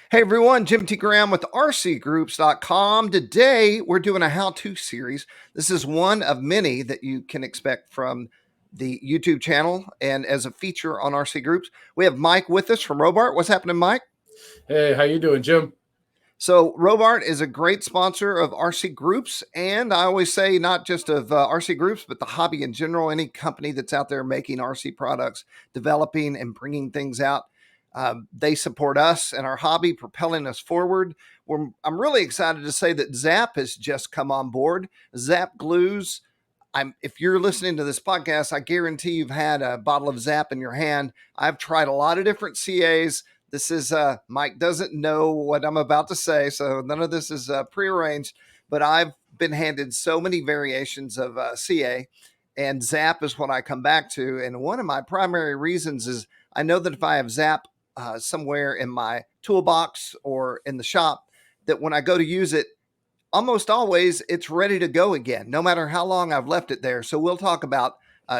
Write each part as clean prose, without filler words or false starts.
Hey everyone, Jim T. Graham with rcgroups.com. Today we're doing a how-to series. This is one of many that you can expect from the YouTube channel and as a feature on RC Groups. We have Mike with us from Robart. What's happening, Mike? Hey, how you doing, Jim? So Robart is a great sponsor of RC Groups, and I always say not just of RC Groups, but the hobby in general. Any company that's out there making RC products, developing and bringing things out, they support us and our hobby, propelling us forward. I'm really excited to say that Zap has just come on board. Zap glues. If you're listening to this podcast, I guarantee you've had a bottle of Zap in your hand. I've tried a lot of different CAs. This is Mike doesn't know what I'm about to say, so none of this is prearranged. But I've been handed so many variations of CA, and Zap is what I come back to. And one of my primary reasons is I know that if I have Zap somewhere in my toolbox or in the shop, that when I go to use it, almost always it's ready to go again, no matter how long I've left it there. So we'll talk about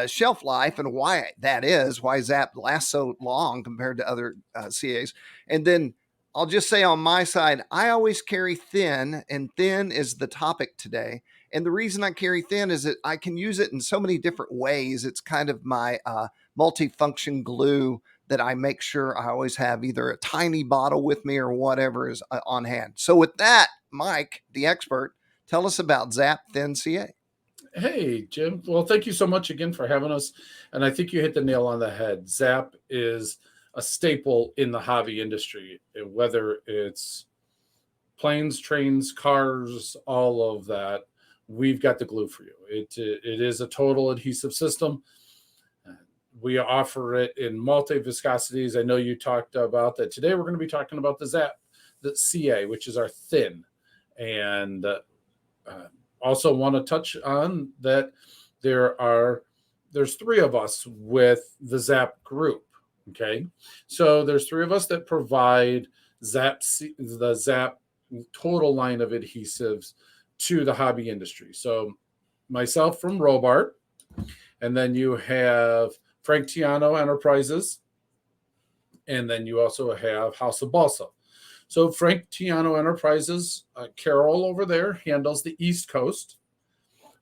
shelf life and why that is, why Zap lasts so long compared to other CAs. And then I'll just say on my side, I always carry thin, and thin is the topic today. And the reason I carry thin is that I can use it in so many different ways. It's kind of my multifunction glue that I make sure I always have either a tiny bottle with me or whatever is on hand. So with that, Mike, the expert, tell us about Zap Thin CA. Hey, Jim. Well, thank you so much again for having us. And I think you hit the nail on the head. Zap is a staple in the hobby industry, whether it's planes, trains, cars, all of that. We've got the glue for you. It is a total adhesive system. We offer it in multi viscosities. I know you talked about that today. We're going to be talking about the CA, which is our thin. And also want to touch on that there's three of us with the Zap group. Okay, so there's three of us that provide the Zap total line of adhesives to the hobby industry. So myself from Robart, and then you have Frank Tiano Enterprises, and then you also have House of Balsa. So Frank Tiano Enterprises, Carol over there handles the East Coast.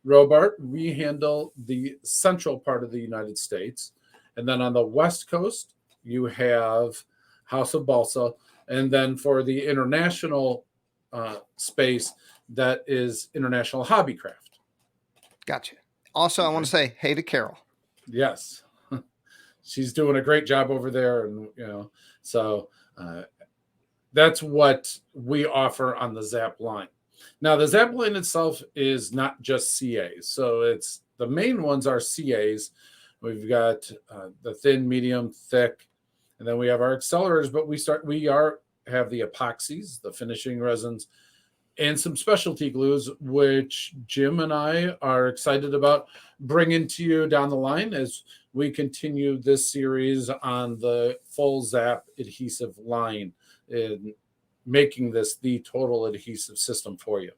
Robart, we handle the central part of the United States. And then on the West Coast, you have House of Balsa. And then for the international space, that is International Hobbycraft. Gotcha. Also, okay. I want to say hey to Carol. Yes. She's doing a great job over there. And, so that's what we offer on the Zap line. Now, the Zap line itself is not just CAs. So it's the main ones are CAs. We've got the thin, medium, thick, and then we have our accelerants. But we have the epoxies, the finishing resins, and some specialty glues, which Jim and I are excited about bringing to you down the line as we continue this series on the full Zap adhesive line, in making this the total adhesive system for you.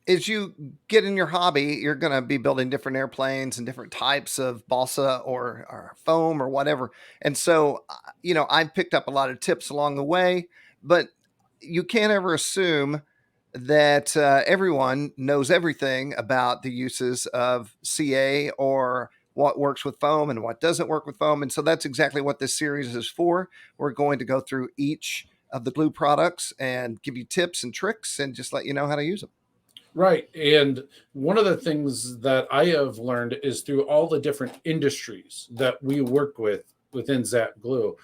As you get in your hobby, you're going to be building different airplanes and different types of balsa or foam or whatever. And so, I've picked up a lot of tips along the way, but you can't ever assume that everyone knows everything about the uses of CA or what works with foam and what doesn't work with foam. And so that's exactly what this series is for. We're going to go through each of the glue products and give you tips and tricks and just let you know how to use them. Right. And one of the things that I have learned is through all the different industries that we work with within Zap Glue,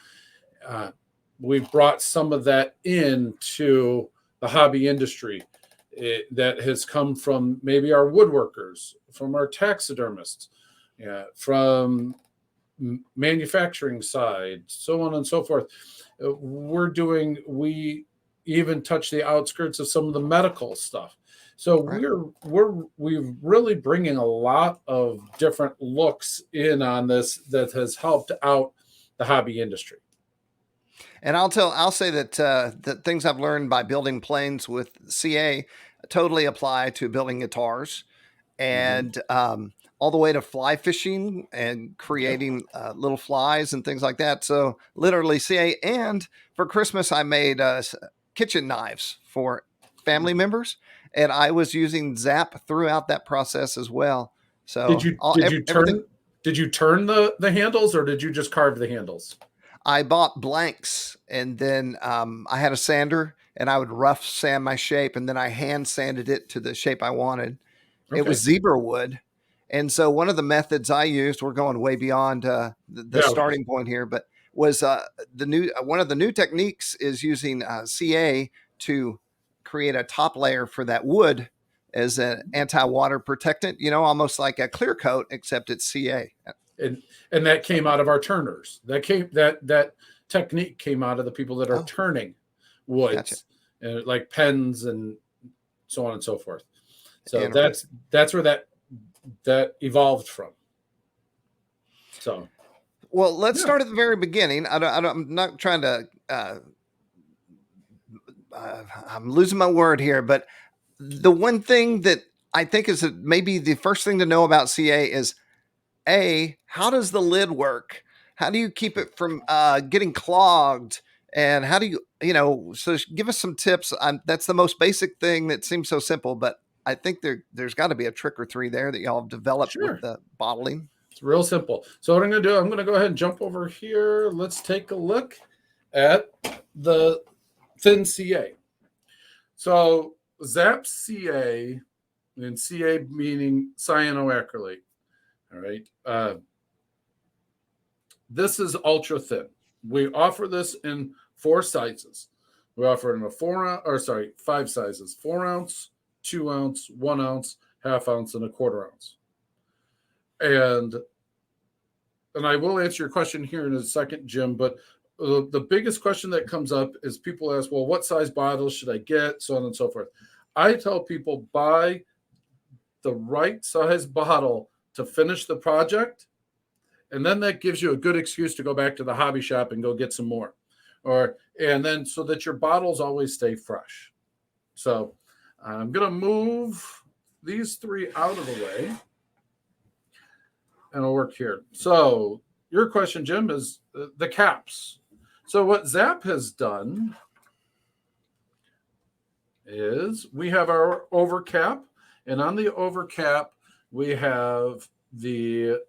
we've brought some of that into the hobby industry. That has come from maybe our woodworkers, from our taxidermists, from manufacturing side, so on and so forth. We even touch the outskirts of some of the medical stuff. So Right. we're really bringing a lot of different looks in on this that has helped out the hobby industry. And I'll say that the things I've learned by building planes with CA totally apply to building guitars. And all the way to fly fishing and Okay. creating little flies and things like that. So literally CA. And for Christmas, I made kitchen knives for family members, and I was using Zap throughout that process as well. Did So you did you everything. turn did you turn the handles, or did you just carve the handles? I bought blanks, and then I had a sander, and I would rough sand my shape, and then I hand sanded it to the shape I wanted. It was Okay. zebra wood. And so one of the methods I used, we're going way beyond the Yeah. starting point here, but was the new one of the new techniques is using CA to create a top layer for that wood as an anti-water protectant, almost like a clear coat, except it's CA. and and that came out of our turners. That technique came out of the people that are Oh, turning gotcha. woods, and like pens and so on and so forth. So Interesting. that's where that evolved from. So Well, let's yeah, start at the very beginning. I'm not trying to. I'm losing my word here, but the one thing that I think is maybe the first thing to know about CA is how does the lid work? How do you keep it from getting clogged? And how do so give us some tips. That's the most basic thing that seems so simple, but I think there's got to be a trick or three there that y'all have developed with sure. the bottling. It's real simple. So what I'm going to do, I'm going to go ahead and jump over here. Let's take a look at the thin CA. So ZAP CA, and CA meaning cyanoacrylate. All right. This is ultra thin. We offer this in 4 sizes. We offer it in a 5 sizes: 4 ounce, 2 ounce, 1 ounce, half ounce, and a quarter ounce. And I will answer your question here in a second, Jim. But the biggest question that comes up is people ask, well, what size bottles should I get, so on and so forth. I tell people buy the right size bottle to finish the project, and then that gives you a good excuse to go back to the hobby shop and go get some more, and then so that your bottles always stay fresh. So I'm going to move these 3 out of the way, and I'll work here. So your question, Jim, is the caps. So what Zap has done is we have our overcap, and on the overcap we have the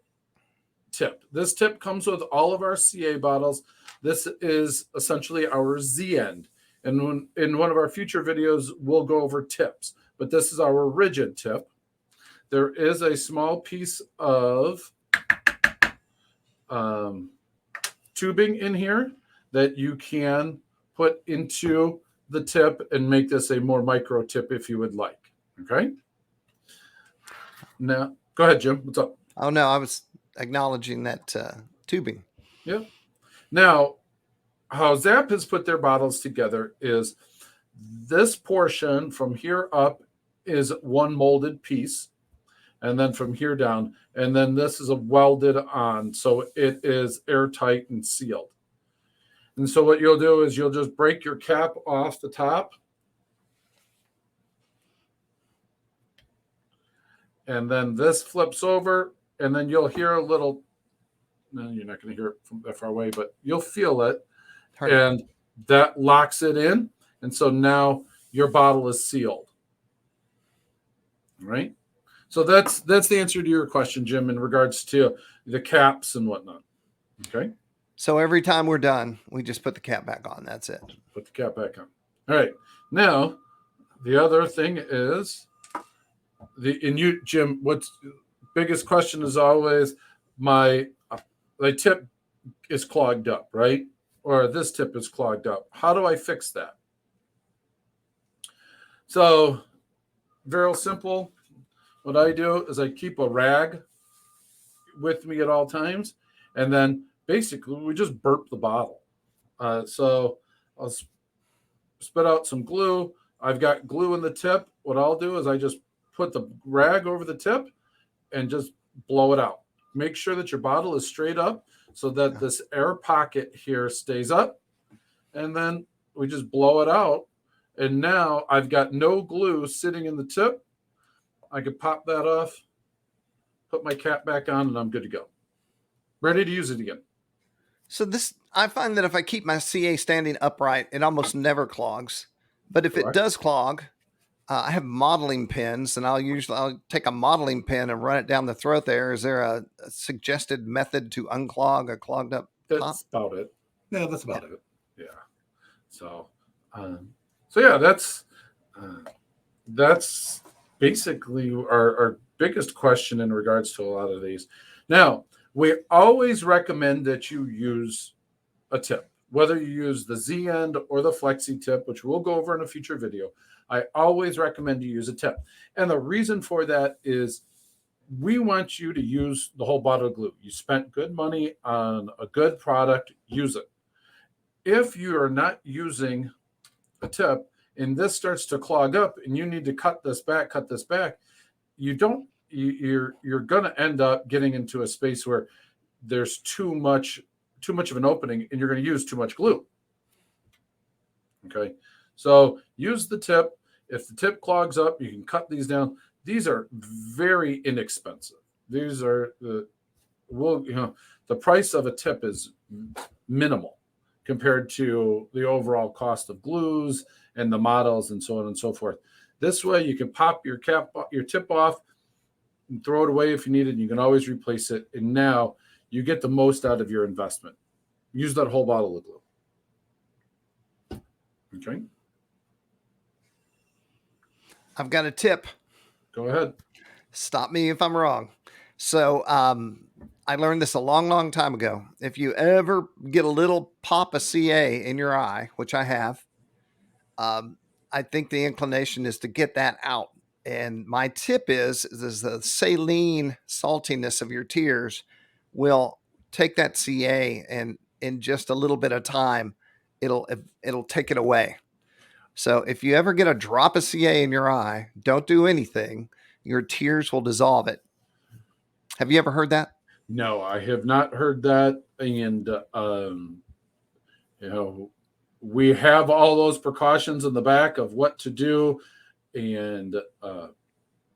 tip. This tip comes with all of our CA bottles. This is essentially our Z end. And in one of our future videos, we'll go over tips, but this is our rigid tip. There is a small piece of tubing in here that you can put into the tip and make this a more micro tip if you would like. Okay. Now, go ahead, Jim. What's up? Oh no, I was acknowledging that tubing. Yeah. Now, how Zap has put their bottles together is this portion from here up is one molded piece, and then from here down, and then this is a welded on, so it is airtight and sealed. And so what you'll do is you'll just break your cap off the top, and then this flips over, and then you'll hear a little. No, you're not going to hear it from that far away, but you'll feel it, and that locks it in. And so now your bottle is sealed. All right. So that's the answer to your question, Jim, in regards to the caps and whatnot. Okay. So every time we're done, we just put the cap back on. That's it. Put the cap back on. All right. Now, the other thing is Jim, what's biggest question is always my tip is clogged up, right? Or this tip is clogged up. How do I fix that? So, very simple. What I do is I keep a rag with me at all times, and then basically we just burp the bottle. So I'll spit out some glue. I've got glue in the tip. What I'll do is I just put the rag over the tip and just blow it out. Make sure that your bottle is straight up so that this air pocket here stays up, and then we just blow it out. And now I've got no glue sitting in the tip. I could pop that off put my cap back on, and I'm good to go. Ready to use it again. So I find that if I keep my CA standing upright, it almost never clogs. But if it Correct. does clog, I have modeling pins, and I'll take a modeling pin and run it down the throat there. Is there a suggested method to unclog a clogged up top? That's about it. Yeah, that's about it. Yeah. So, yeah, that's basically our biggest question in regards to a lot of these. Now, we always recommend that you use a tip, whether you use the Z end or the flexi tip, which we'll go over in a future video. I always recommend you use a tip. And the reason for that is we want you to use the whole bottle of glue. You spent good money on a good product, use it. If you are not using a tip and this starts to clog up and you need to cut this back, you're going to end up getting into a space where there's too much of an opening and you're going to use too much glue. Okay. So use the tip. If the tip clogs up, you can cut these down. These are very inexpensive. These are the price of a tip is minimal compared to the overall cost of glues and the models and so on and so forth. This way you can pop your tip off and throw it away if you need it. You can always replace it. And now you get the most out of your investment. Use that whole bottle of glue. Okay. I've got a tip. Go ahead. Stop me if I'm wrong. So I learned this a long, long time ago. If you ever get a little pop of CA in your eye, which I have, I think the inclination is to get that out. And my tip is the saline saltiness of your tears will take that CA, and in just a little bit of time, it'll take it away. So if you ever get a drop of CA in your eye, don't do anything. Your tears will dissolve it. Have you ever heard that? No, I have not heard that. And, we have all those precautions in the back of what to do. And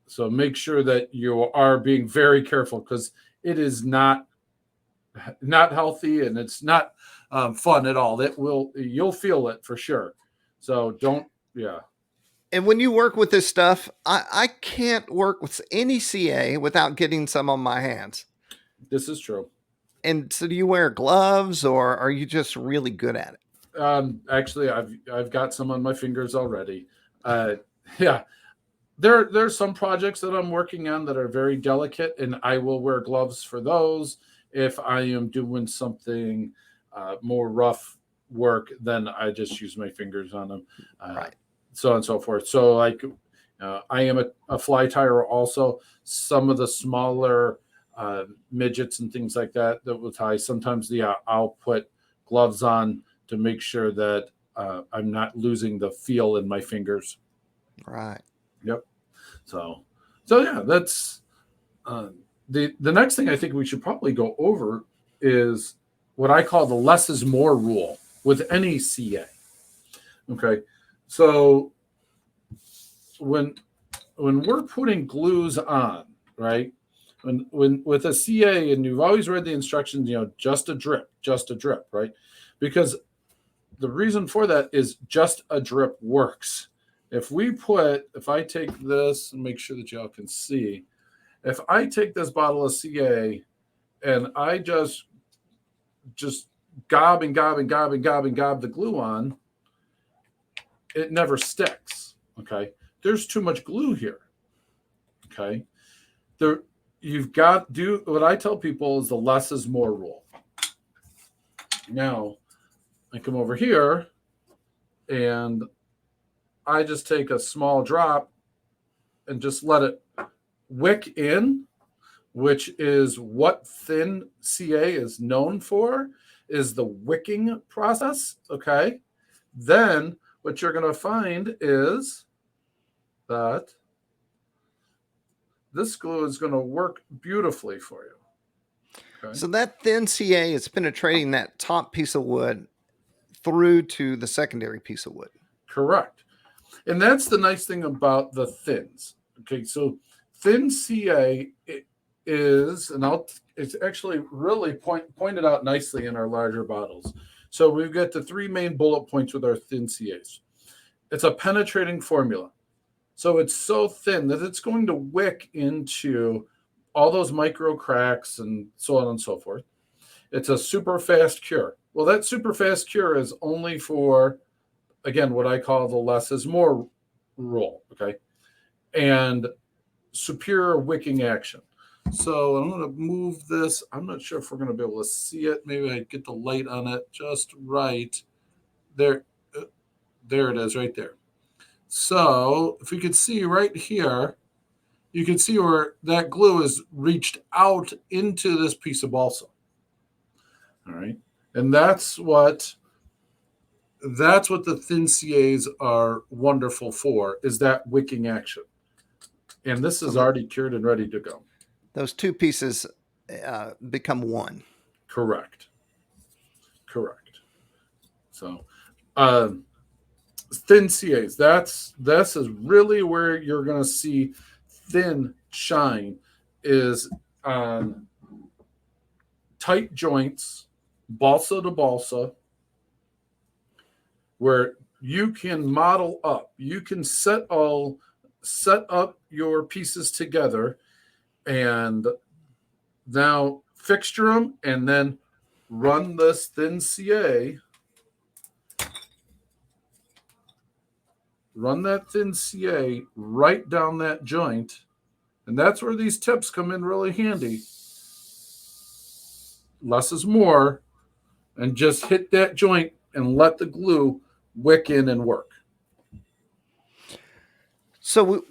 so make sure that you are being very careful because it is not healthy and it's not fun at all. You'll feel it for sure. So don't, yeah. And when you work with this stuff, I can't work with any CA without getting some on my hands. This is true. And so do you wear gloves, or are you just really good at it? Actually, I've got some on my fingers already. Yeah. There's some projects that I'm working on that are very delicate, and I will wear gloves for those. If I am doing something more rough work, then I just use my fingers on them. Right. So on and so forth. So like I am a fly tyer also. Some of the smaller midgets and things like that will tie. Sometimes I'll put gloves on to make sure that I'm not losing the feel in my fingers. Right. Yep. So yeah, that's the next thing I think we should probably go over is what I call the less is more rule with any CA. Okay. So when we're putting glues on, right? When with a CA, and you've always read the instructions, just a drip, right? Because the reason for that is just a drip works. If I take this and make sure that y'all can see, if I take this bottle of CA and I just gob the glue on, it never sticks. Okay. There's too much glue here. Okay. You've got do what I tell people is the less is more rule. Now I come over here and I just take a small drop and just let it wick in, which is what thin CA is known for, is the wicking process. Okay. Then what you're going to find is that this glue is going to work beautifully for you. Okay. So that thin CA is penetrating that top piece of wood through to the secondary piece of wood. Correct. And that's the nice thing about the thins. Okay, so thin CA, is, and it's actually really pointed out nicely in our larger bottles. So we've got the three main bullet points with our thin CAs. It's a penetrating formula. So it's so thin that it's going to wick into all those micro cracks and so on and so forth. It's a super fast cure. Well, that super fast cure is only for, again, what I call the less is more rule, okay? And superior wicking action. So I'm going to move this. I'm not sure if we're going to be able to see it. Maybe I get the light on it just right. There, there it is right there. So if you could see right here, you can see where that glue is reached out into this piece of balsa. All right. And that's what the thin CAs are wonderful for, is that wicking action. And this is already cured and ready to go. Those two pieces become one. Correct. So, thin CAs. This is really where you're going to see thin shine, is on tight joints, balsa to balsa, where you can model up. You can set up your pieces together, and now fixture them, and then run this thin CA. Run that thin CA right down that joint, and that's where these tips come in really handy. Less is more, and just hit that joint and let the glue wick in and work. So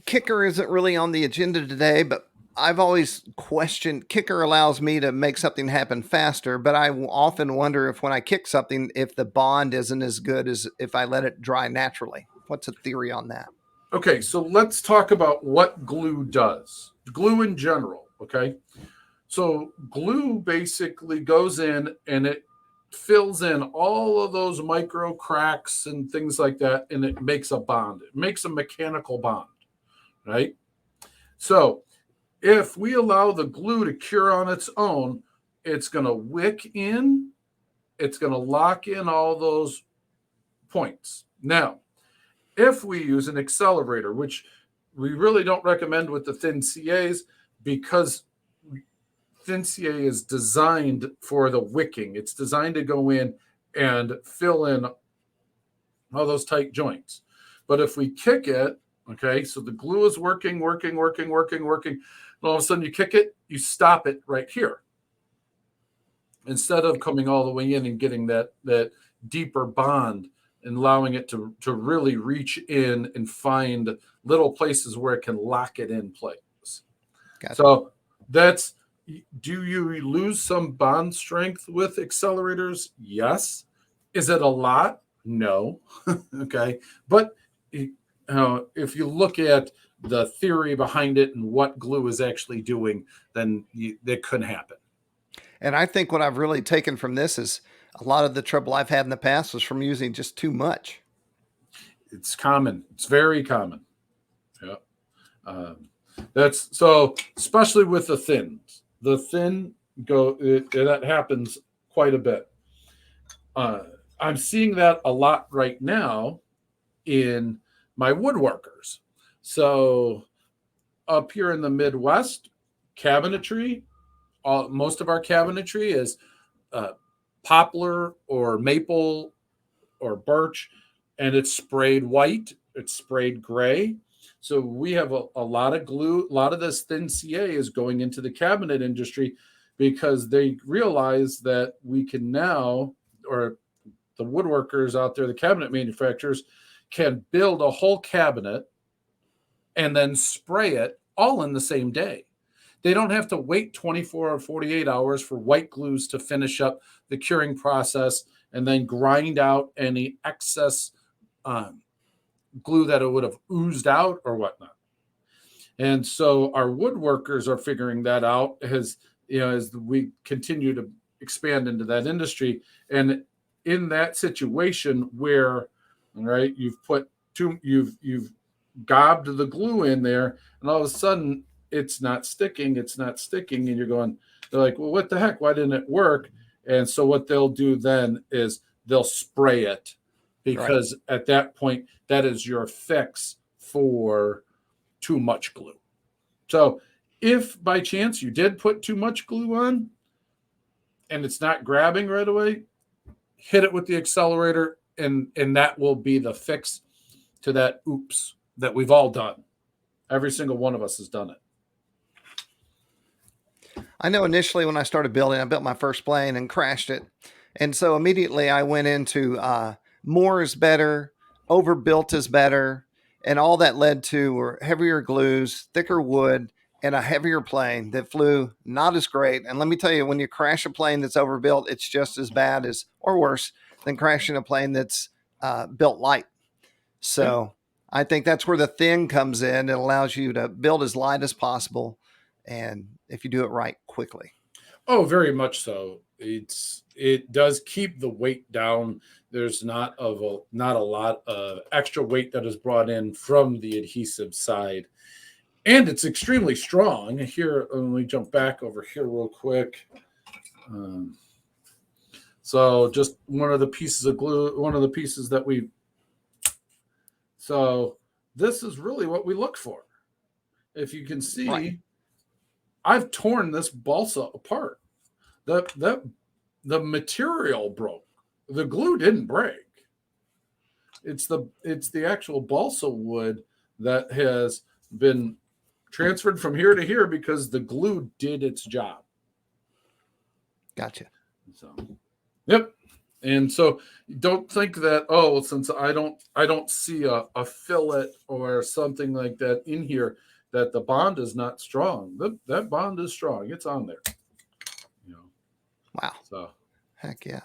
kicker isn't really on the agenda today, but I've always questioned, kicker allows me to make something happen faster, but I often wonder if when I kick something, if the bond isn't as good as if I let it dry naturally. What's a theory on that? Okay, so let's talk about what glue does. Glue in general, okay? So glue basically goes in and it fills in all of those micro cracks and things like that, and it makes a bond. It makes a mechanical bond, right? So if we allow the glue to cure on its own, it's going to wick in, it's going to lock in all those points. Now, if we use an accelerator, which we really don't recommend with the thin CAs, because thin CA is designed for the wicking. It's designed to go in and fill in all those tight joints. But if we kick it, okay, so the glue is working. All of a sudden you kick it, you stop it right here. Instead of coming all the way in and getting that deeper bond and allowing it to really reach in and find little places where it can lock it in place. Gotcha. So that's, do you lose some bond strength with accelerators? Yes. Is it a lot? No. Okay. But if you look at the theory behind it and what glue is actually doing, then that couldn't happen. And I think what I've really taken from this is a lot of the trouble I've had in the past was from using just too much. It's common. It's very common. Yeah. That's so, especially with the thins. The thin that happens quite a bit. I'm seeing that a lot right now in my woodworkers. So up here in the Midwest, cabinetry, most of our cabinetry is poplar or maple or birch, and it's sprayed white, it's sprayed gray. So we have a lot of glue. A lot of this thin CA is going into the cabinet industry because they realize that we can now, or the woodworkers out there, the cabinet manufacturers, can build a whole cabinet and then spray it all in the same day. They don't have to wait 24 or 48 hours for white glues to finish up the curing process and then grind out any excess glue that it would have oozed out or whatnot. And so our woodworkers are figuring that out as we continue to expand into that industry. And in that situation where, all right, you've gobbed the glue in there, and all of a sudden it's not sticking, it's not sticking. And they're like, well, what the heck? Why didn't it work? And so what they'll do then is they'll spray it, because at that point, that is your fix for too much glue. So if by chance you did put too much glue on and it's not grabbing right away, hit it with the accelerator, and that will be the fix to that oops that we've all done. Every single one of us has done it. I know initially when I started building, I built my first plane and crashed it. And so immediately I went into more is better, overbuilt is better. And all that led to were heavier glues, thicker wood, and a heavier plane that flew not as great. And let me tell you, when you crash a plane that's overbuilt, it's just as bad as, or worse, than crashing a plane that's built light. So I think that's where the thin comes in. It allows you to build as light as possible. And if you do it right, quickly. Oh, very much so. It does keep the weight down. There's not a lot of extra weight that is brought in from the adhesive side, and it's extremely strong. Here, let me jump back over here real quick. So just one of the pieces of glue, one of the pieces that we. So this is really what we look for. If you can see. Right. I've torn this balsa apart. The material broke. The glue didn't break. It's the actual balsa wood that has been transferred from here to here because the glue did its job. Gotcha. So, yep. And so don't think that, oh, since I don't see a fillet or something like that in here, that the bond is not strong. That bond is strong. It's on there. Wow. So, heck yeah.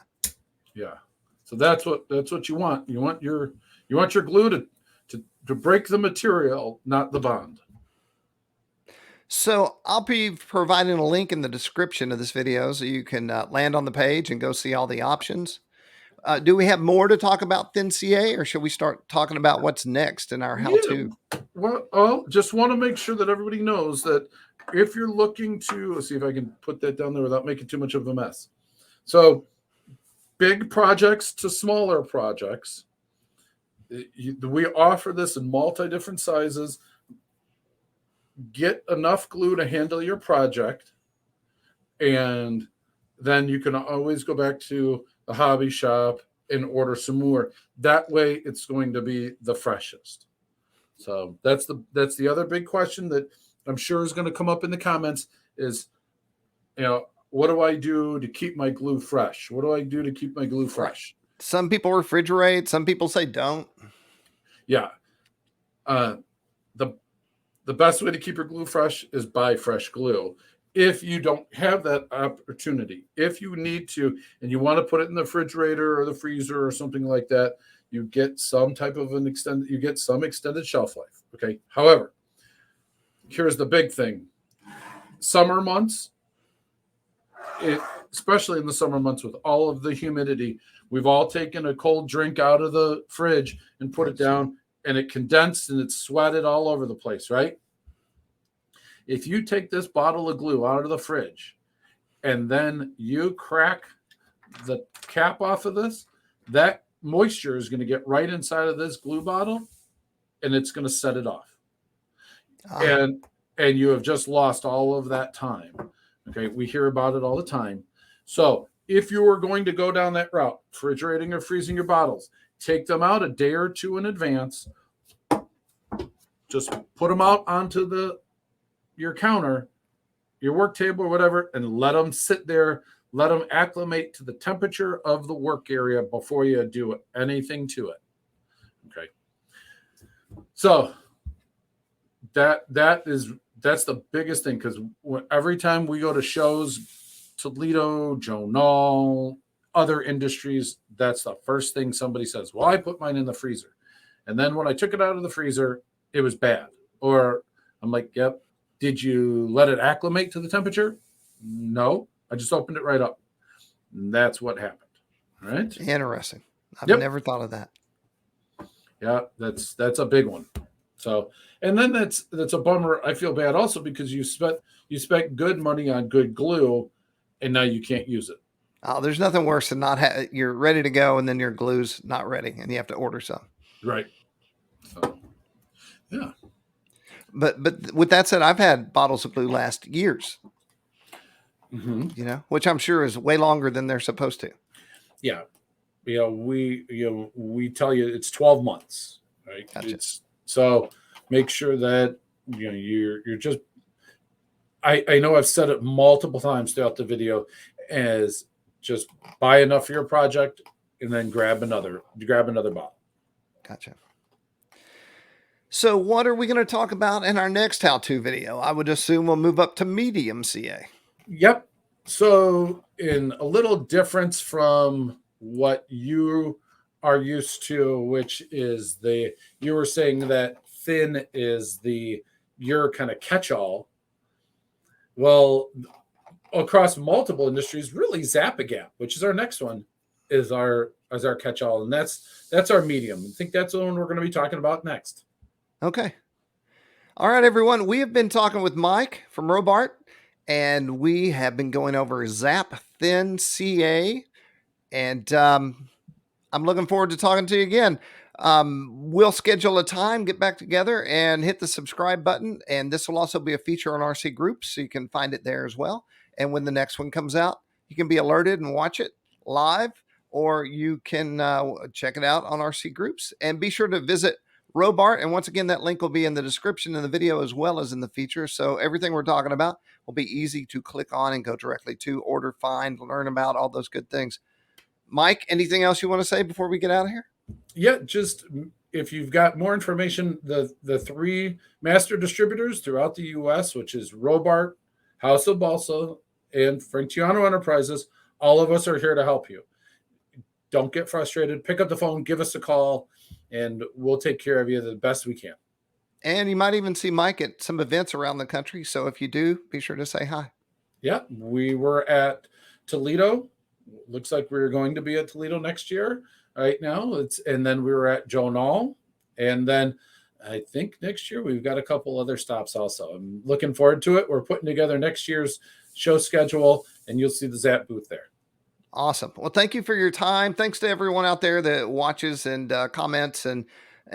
Yeah. So that's what you want. You want your glue to break the material, not the bond. So I'll be providing a link in the description of this video so you can land on the page and go see all the options. Do we have more to talk about thin CA, or should we start talking about what's next in our how-to? Yeah. Well, just want to make sure that everybody knows that if you're looking to, let's see if I can put that down there without making too much of a mess. So big projects to smaller projects, we offer this in different sizes. Get enough glue to handle your project, and then you can always go back to the hobby shop and order some more. That way it's going to be the freshest. So that's the other big question that I'm sure is going to come up in the comments is, what do I do to keep my glue fresh? What do I do to keep my glue fresh? Some people refrigerate. Some people say don't. Yeah. The best way to keep your glue fresh is buy fresh glue. If you don't have that opportunity, if you need to, and you want to put it in the refrigerator or the freezer or something like that, you get some type of extended shelf life. Okay. However, here's the big thing. Summer months, especially in the summer months with all of the humidity, we've all taken a cold drink out of the fridge and put it down, and it condensed and it sweated all over the place, right? If you take this bottle of glue out of the fridge and then you crack the cap off of this, that moisture is going to get right inside of this glue bottle, and it's going to set it off. And you have just lost all of that time. Okay, we hear about it all the time. So if you were going to go down that route, refrigerating or freezing your bottles, take them out a day or two in advance. Just put them out onto your counter, your work table or whatever, and let them sit there. Let them acclimate to the temperature of the work area before you do anything to it. Okay. So that's the biggest thing, because every time we go to shows, Toledo, Joe Knoll, other industries, that's the first thing somebody says. Well, I put mine in the freezer. And then when I took it out of the freezer, it was bad. Or I'm like, yep. Did you let it acclimate to the temperature? No. I just opened it right up. And that's what happened. All right. Interesting. I've never thought of that. Yeah, that's a big one. So, and then that's a bummer. I feel bad also because you spent good money on good glue, and now you can't use it. Oh, there's nothing worse than you're ready to go and then your glue's not ready and you have to order some. Right. So, yeah. But with that said, I've had bottles of glue last years. Mm-hmm. Which I'm sure is way longer than they're supposed to. Yeah. We tell you it's 12 months, right? Gotcha. So make sure that you're just. I know I've said it multiple times throughout the video, as just buy enough for your project and then grab another bottle. Gotcha. So what are we going to talk about in our next how-to video? I would assume we'll move up to medium CA. Yep. So in a little difference from what you are used to, which is you were saying that thin is your kind of catch-all. Well, across multiple industries, really Zap-A-Gap, which is our next one, is our catch-all, and that's our medium. I think that's the one we're going to be talking about next. Okay. All right, everyone. We have been talking with Mike from Robart, and we have been going over Zap Thin CA, and I'm looking forward to talking to you again. We'll schedule a time, get back together, and hit the subscribe button. And this will also be a feature on RC Groups, so you can find it there as well. And when the next one comes out, you can be alerted and watch it live, or you can check it out on RC Groups. And be sure to visit Robart. And once again, that link will be in the description of the video as well as in the feature. So everything we're talking about will be easy to click on and go directly to, order, find, learn about, all those good things. Mike, anything else you want to say before we get out of here? Yeah, just if you've got more information, the three master distributors throughout the U.S., which is Robart, House of Balsa, and Franciano Enterprises, all of us are here to help you. Don't get frustrated. Pick up the phone, give us a call, and we'll take care of you the best we can. And you might even see Mike at some events around the country. So if you do, be sure to say hi. Yeah, we were at Toledo. Looks like we're going to be at Toledo next year. Right now, and then we were at Jonal, and then I think next year we've got a couple other stops also. I'm looking forward to it. We're putting together next year's show schedule, and you'll see the Zap booth there. Awesome. Well, thank you for your time. Thanks to everyone out there that watches and comments and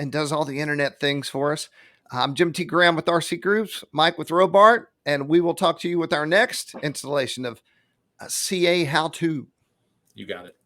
does all the internet things for us. I'm Jim T. Graham with RC Groups, Mike with Robart, and we will talk to you with our next installation of CA How To. You got it.